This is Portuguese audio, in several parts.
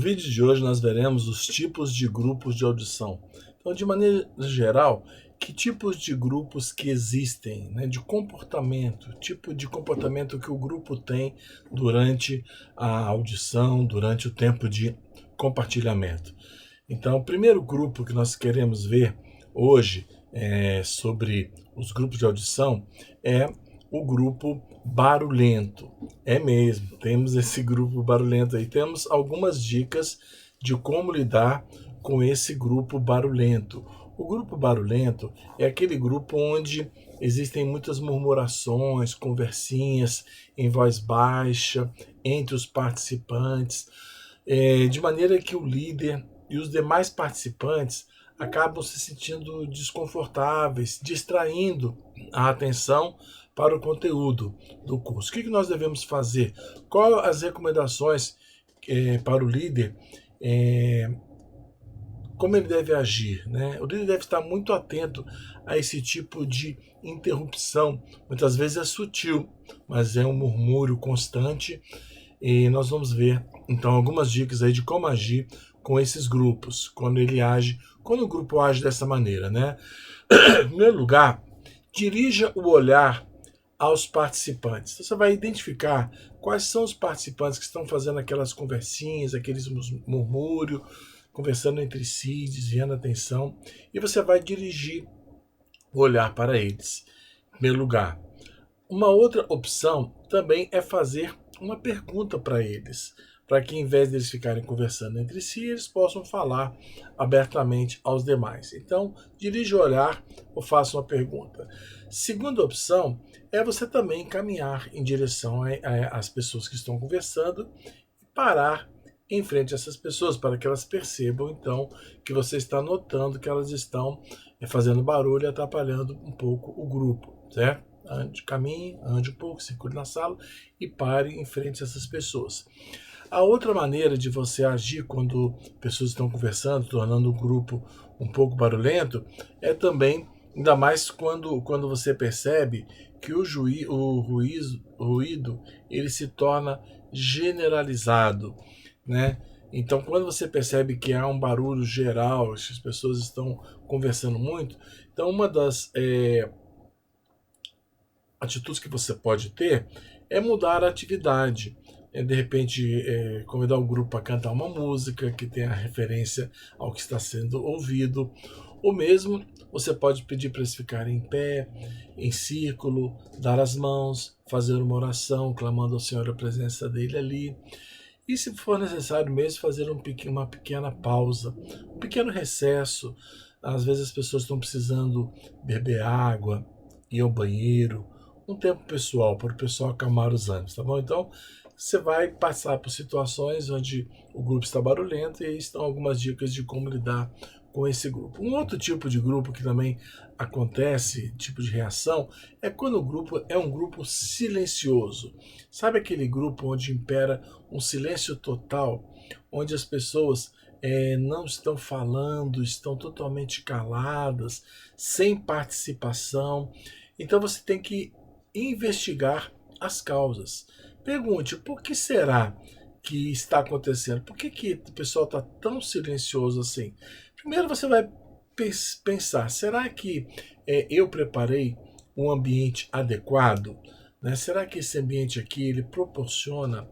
vídeo de hoje nós veremos os tipos de grupos de audição. Então, de maneira geral, que tipos de grupos que existem, né, de comportamento, tipo de comportamento que o grupo tem durante a audição, durante o tempo de compartilhamento. Então, o primeiro grupo que nós queremos ver hoje sobre os grupos de audição é o grupo barulhento. É mesmo, temos esse grupo barulhento aí. Temos algumas dicas de como lidar com esse grupo barulhento. O grupo barulhento é aquele grupo onde existem muitas murmurações, conversinhas em voz baixa entre os participantes, de maneira que o líder e os demais participantes acabam se sentindo desconfortáveis, distraindo a atenção para o conteúdo do curso. O que nós devemos fazer? Quais as recomendações para o líder? Como ele deve agir, né? O líder deve estar muito atento a esse tipo de interrupção. Muitas vezes é sutil, mas é um murmúrio constante. E nós vamos ver, então, algumas dicas aí de como agir com esses grupos, quando o grupo age dessa maneira, né? Em primeiro lugar, dirija o olhar aos participantes. Então, você vai identificar quais são os participantes que estão fazendo aquelas conversinhas, aqueles murmúrios, conversando entre si, desviando a atenção, e você vai dirigir o olhar para eles. Em primeiro lugar. Uma outra opção também é fazer uma pergunta para eles, para que em vez deles ficarem conversando entre si, eles possam falar abertamente aos demais. Então, dirija o olhar ou faça uma pergunta. Segunda opção é você também caminhar em direção às pessoas que estão conversando e parar em frente a essas pessoas, para que elas percebam, então, que você está notando que elas estão fazendo barulho e atrapalhando um pouco o grupo, certo? Caminhe, ande um pouco, circule na sala e pare em frente a essas pessoas. A outra maneira de você agir quando pessoas estão conversando, tornando o grupo um pouco barulhento, é também, ainda mais quando você percebe que o ruído ele se torna generalizado, né? Então, quando você percebe que há um barulho geral, as pessoas estão conversando muito, então uma das atitudes que você pode ter é mudar a atividade. De repente, convidar o grupo a cantar uma música que tenha referência ao que está sendo ouvido, ou mesmo você pode pedir para eles ficarem em pé, em círculo, dar as mãos, fazer uma oração, clamando ao Senhor a presença dele ali. E se for necessário mesmo, fazer uma pequena pausa, um pequeno recesso. Às vezes as pessoas estão precisando beber água, ir ao banheiro, um tempo pessoal, para o pessoal acalmar os ânimos, tá bom? Então, você vai passar por situações onde o grupo está barulhento e aí estão algumas dicas de como lidar com esse grupo. Um outro tipo de grupo que também acontece, tipo de reação, é quando o grupo é um grupo silencioso. Sabe aquele grupo onde impera um silêncio total, onde as pessoas não estão falando, estão totalmente caladas, sem participação. Então você tem que investigar as causas. Pergunte, por que será que está acontecendo? Por que o pessoal está tão silencioso assim? Primeiro você vai pensar, será que eu preparei um ambiente adequado? Né? Será que esse ambiente aqui ele proporciona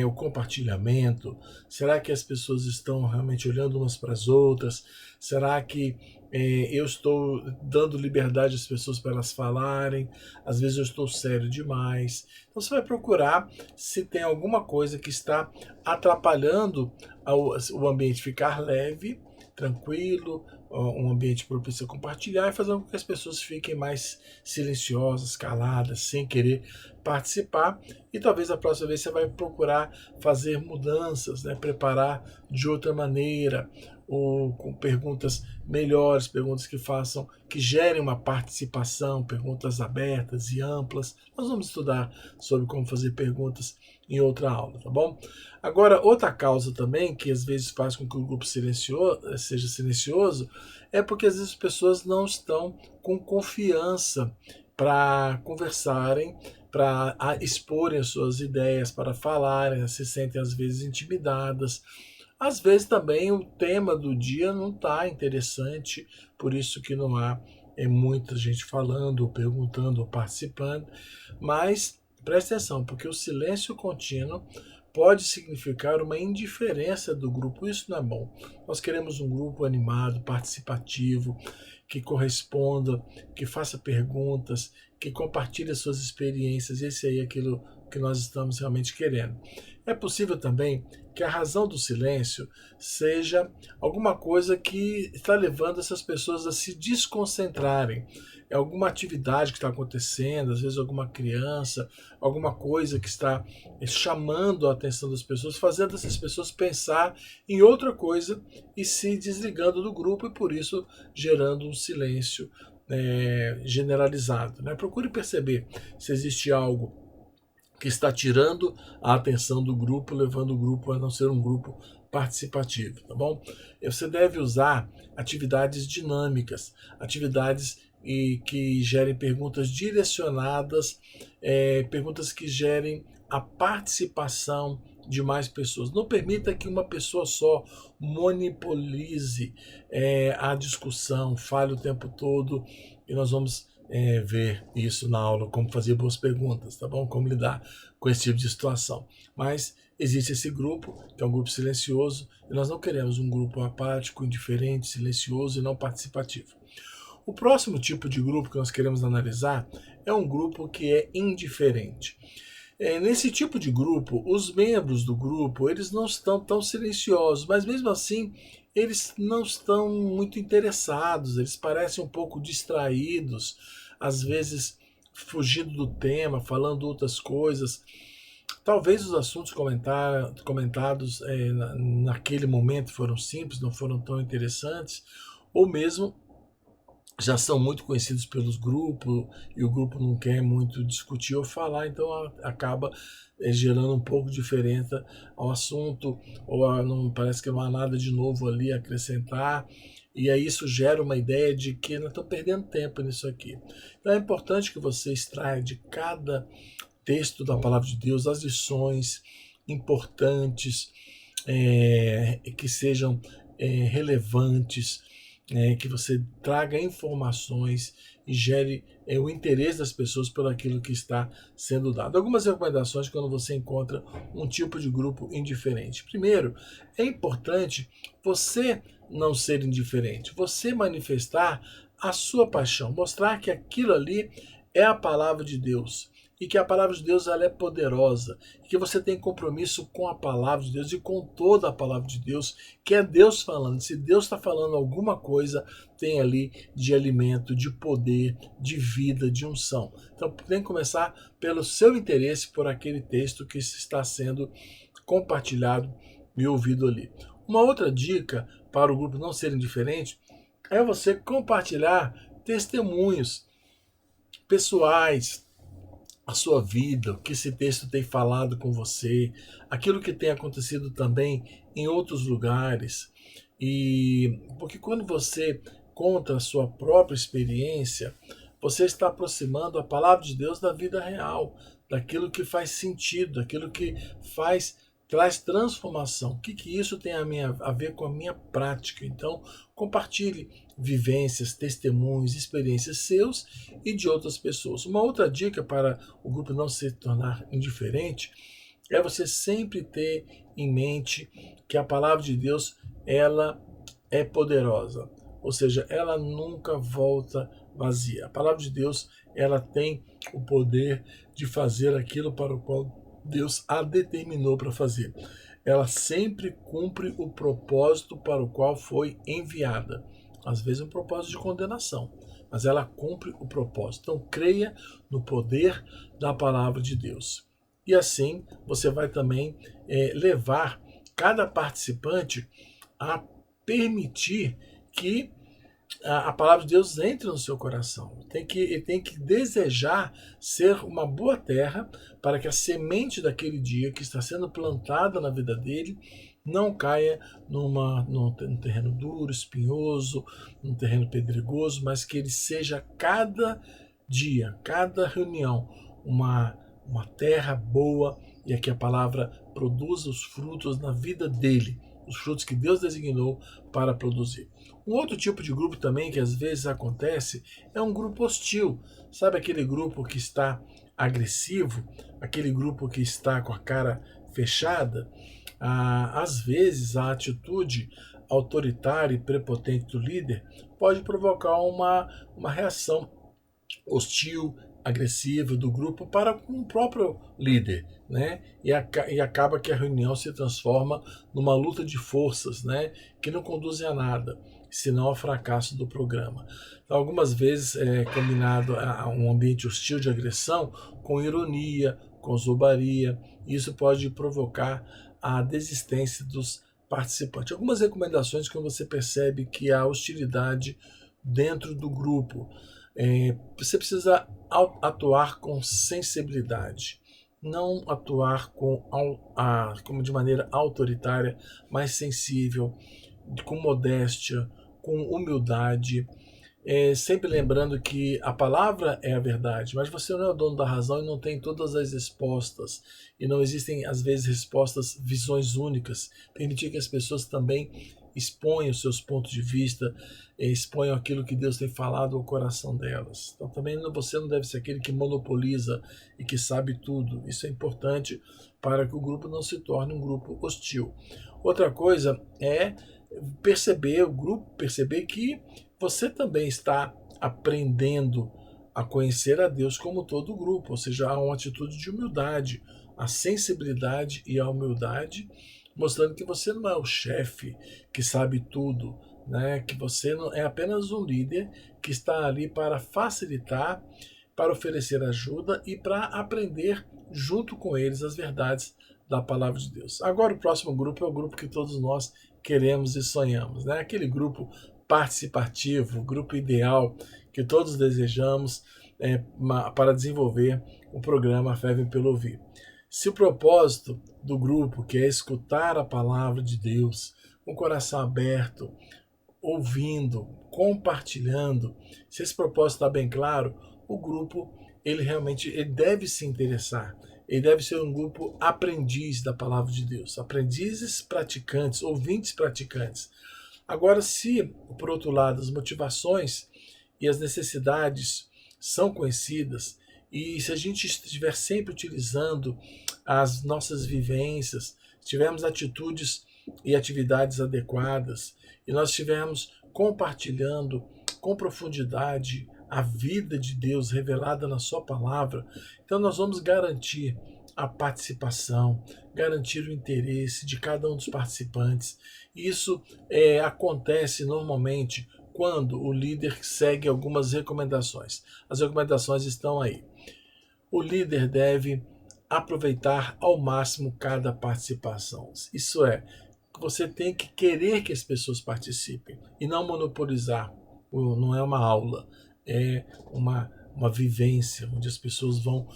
o compartilhamento? Será que as pessoas estão realmente olhando umas para as outras? Será que eu estou dando liberdade às pessoas para elas falarem? Às vezes eu estou sério demais. Então você vai procurar se tem alguma coisa que está atrapalhando o ambiente ficar leve, tranquilo, um ambiente propício a compartilhar e fazendo com que as pessoas fiquem mais silenciosas, caladas, sem querer participar. E talvez a próxima vez você vai procurar fazer mudanças, né? Preparar de outra maneira, ou com perguntas melhores, perguntas que gerem uma participação, perguntas abertas e amplas. Nós vamos estudar sobre como fazer perguntas em outra aula, tá bom? Agora, outra causa também, que às vezes faz com que o grupo seja silencioso, é porque às vezes as pessoas não estão com confiança para conversarem, para exporem as suas ideias, para falarem, se sentem às vezes intimidadas, Às vezes também o tema do dia não está interessante, por isso que não há muita gente falando, ou perguntando, ou participando, mas preste atenção, porque o silêncio contínuo pode significar uma indiferença do grupo. Isso não é bom. Nós queremos um grupo animado, participativo, que corresponda, que faça perguntas, que compartilhe suas experiências. Esse aí é aquilo que nós estamos realmente querendo. É possível também que a razão do silêncio seja alguma coisa que está levando essas pessoas a se desconcentrarem. É alguma atividade que está acontecendo, às vezes alguma criança, alguma coisa que está chamando a atenção das pessoas, fazendo essas pessoas pensar em outra coisa e se desligando do grupo e por isso gerando um silêncio generalizado. Né? Procure perceber se existe algo que está tirando a atenção do grupo, levando o grupo a não ser um grupo participativo, tá bom? Você deve usar atividades dinâmicas, atividades que gerem perguntas direcionadas, perguntas que gerem a participação de mais pessoas. Não permita que uma pessoa só monopolize a discussão, fale o tempo todo, e nós vamos ver isso na aula, como fazer boas perguntas, tá bom? Como lidar com esse tipo de situação. Mas existe esse grupo, que é um grupo silencioso, e nós não queremos um grupo apático, indiferente, silencioso e não participativo. O próximo tipo de grupo que nós queremos analisar é um grupo que é indiferente. Nesse tipo de grupo, os membros do grupo eles não estão tão silenciosos, mas mesmo assim eles não estão muito interessados, eles parecem um pouco distraídos, às vezes fugindo do tema, falando outras coisas. Talvez os assuntos comentados naquele momento foram simples, não foram tão interessantes, ou mesmo já são muito conhecidos pelos grupos e o grupo não quer muito discutir ou falar, então acaba gerando um pouco de diferença ao assunto, ou não parece que não há nada de novo ali a acrescentar, e aí isso gera uma ideia de que nós estamos perdendo tempo nisso aqui. Então é importante que você extraia de cada texto da palavra de Deus as lições importantes, que sejam relevantes, que você traga informações e gere o interesse das pessoas por aquilo que está sendo dado. Algumas recomendações quando você encontra um tipo de grupo indiferente. Primeiro, é importante você não ser indiferente, você manifestar a sua paixão, mostrar que aquilo ali é a palavra de Deus e que a palavra de Deus ela é poderosa, e que você tem compromisso com a palavra de Deus e com toda a palavra de Deus, que é Deus falando. Se Deus está falando alguma coisa, tem ali de alimento, de poder, de vida, de unção. Então tem que começar pelo seu interesse por aquele texto que está sendo compartilhado e ouvido ali. Uma outra dica para o grupo não ser indiferente é você compartilhar testemunhos pessoais, a sua vida, o que esse texto tem falado com você, aquilo que tem acontecido também em outros lugares. E porque quando você conta a sua própria experiência, você está aproximando a palavra de Deus da vida real, daquilo que faz sentido, daquilo que traz transformação. O que isso tem a ver com a minha prática? Então, compartilhe vivências, testemunhos, experiências seus e de outras pessoas. Uma outra dica para o grupo não se tornar indiferente é você sempre ter em mente que a palavra de Deus ela é poderosa, ou seja, ela nunca volta vazia. A palavra de Deus ela tem o poder de fazer aquilo para o qual Deus a determinou para fazer. Ela sempre cumpre o propósito para o qual foi enviada. Às vezes um propósito de condenação, mas ela cumpre o propósito. Então creia no poder da palavra de Deus. E assim você vai também levar cada participante a permitir que a palavra de Deus entre no seu coração. Ele tem que desejar ser uma boa terra para que a semente daquele dia que está sendo plantada na vida dele não caia num terreno duro, espinhoso, num terreno pedregoso, mas que ele seja cada dia, cada reunião, uma terra boa e que a palavra produza os frutos na vida dele os frutos que Deus designou para produzir. Um outro tipo de grupo também que às vezes acontece é um grupo hostil. Sabe aquele grupo que está agressivo, aquele grupo que está com a cara fechada? Às vezes a atitude autoritária e prepotente do líder pode provocar uma reação hostil, agressiva do grupo para com o próprio líder, né? E acaba que a reunião se transforma numa luta de forças, né? Que não conduzem a nada, senão ao fracasso do programa. Então, algumas vezes é combinado a um ambiente hostil de agressão com ironia, com zombaria. Isso pode provocar a desistência dos participantes. Algumas recomendações quando você percebe que há hostilidade dentro do grupo. Você precisa atuar com sensibilidade, não atuar como de maneira autoritária, mas sensível, com modéstia, com humildade, sempre lembrando que a palavra é a verdade, mas você não é o dono da razão e não tem todas as respostas. E não existem, às vezes, respostas, visões únicas. Permitir que as pessoas também exponham os seus pontos de vista, exponham aquilo que Deus tem falado ao coração delas. Então também você não deve ser aquele que monopoliza e que sabe tudo. Isso é importante para que o grupo não se torne um grupo hostil. Outra coisa é perceber que você também está aprendendo a conhecer a Deus como todo o grupo, ou seja, há uma atitude de humildade, a sensibilidade e a humildade, mostrando que você não é o chefe que sabe tudo, né? Que você não é apenas um líder que está ali para facilitar, para oferecer ajuda e para aprender junto com eles as verdades da palavra de Deus. Agora o próximo grupo é o grupo que todos nós queremos e sonhamos, né? Aquele grupo participativo, o grupo ideal que todos desejamos para desenvolver o programa Fé Vem pelo Ouvir. Se o propósito do grupo, que é escutar a palavra de Deus, com o coração aberto, ouvindo, compartilhando, se esse propósito está bem claro, o grupo ele deve se interessar. Ele deve ser um grupo aprendiz da palavra de Deus, aprendizes praticantes, ouvintes praticantes. Agora, se, por outro lado, as motivações e as necessidades são conhecidas, e se a gente estiver sempre utilizando as nossas vivências, tivermos atitudes e atividades adequadas, e nós estivermos compartilhando com profundidade a vida de Deus revelada na sua palavra, então nós vamos garantir a participação, garantir o interesse de cada um dos participantes. Isso acontece normalmente quando o líder segue algumas recomendações. As recomendações estão aí. O líder deve aproveitar ao máximo cada participação. Isso é, você tem que querer que as pessoas participem e não monopolizar. Não é uma aula, é uma vivência onde as pessoas vão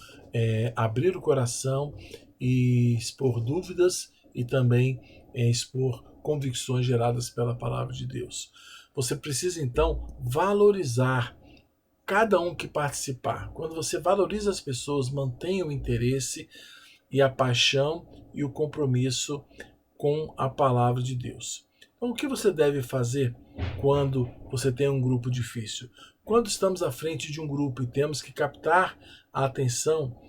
abrir o coração e expor dúvidas e também expor convicções geradas pela palavra de Deus. Você precisa então valorizar cada um que participar. Quando você valoriza as pessoas, mantenha o interesse e a paixão e o compromisso com a palavra de Deus. Então, o que você deve fazer quando você tem um grupo difícil? Quando estamos à frente de um grupo e temos que captar a atenção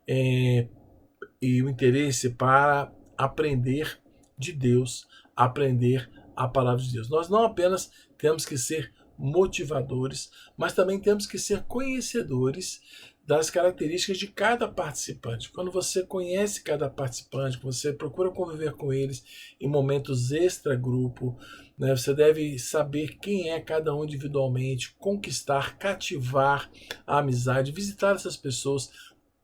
e o interesse para aprender de Deus, aprender a palavra de Deus. Nós não apenas temos que ser motivadores, mas também temos que ser conhecedores das características de cada participante. Quando você conhece cada participante, você procura conviver com eles em momentos extra-grupo, né, você deve saber quem é cada um individualmente, conquistar, cativar a amizade, visitar essas pessoas,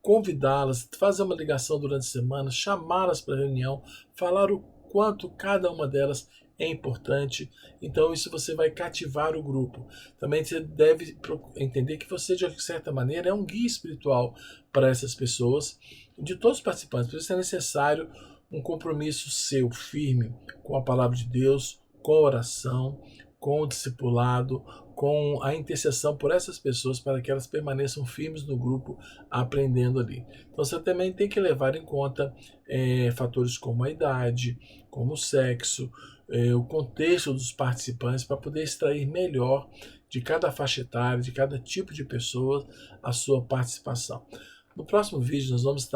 convidá-las, fazer uma ligação durante a semana, chamá-las para a reunião, falar o quanto cada uma delas é importante. Então isso você vai cativar o grupo. Também você deve entender que você, de certa maneira, é um guia espiritual para essas pessoas, de todos os participantes. Por isso é necessário um compromisso seu, firme, com a palavra de Deus, com a oração, com o discipulado, com a intercessão por essas pessoas para que elas permaneçam firmes no grupo, aprendendo ali. Então você também tem que levar em conta fatores como a idade, como o sexo, o contexto dos participantes, para poder extrair melhor de cada faixa etária, de cada tipo de pessoa, a sua participação. No próximo vídeo nós vamos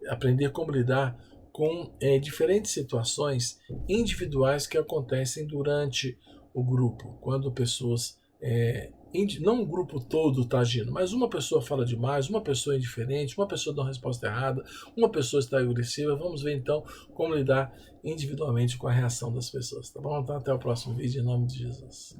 aprender como lidar com diferentes situações individuais que acontecem durante o grupo, quando pessoas, não o grupo todo está agindo, mas uma pessoa fala demais, uma pessoa é indiferente, uma pessoa dá uma resposta errada, uma pessoa está agressiva. Vamos ver então como lidar individualmente com a reação das pessoas, tá bom? Então até o próximo vídeo, em nome de Jesus.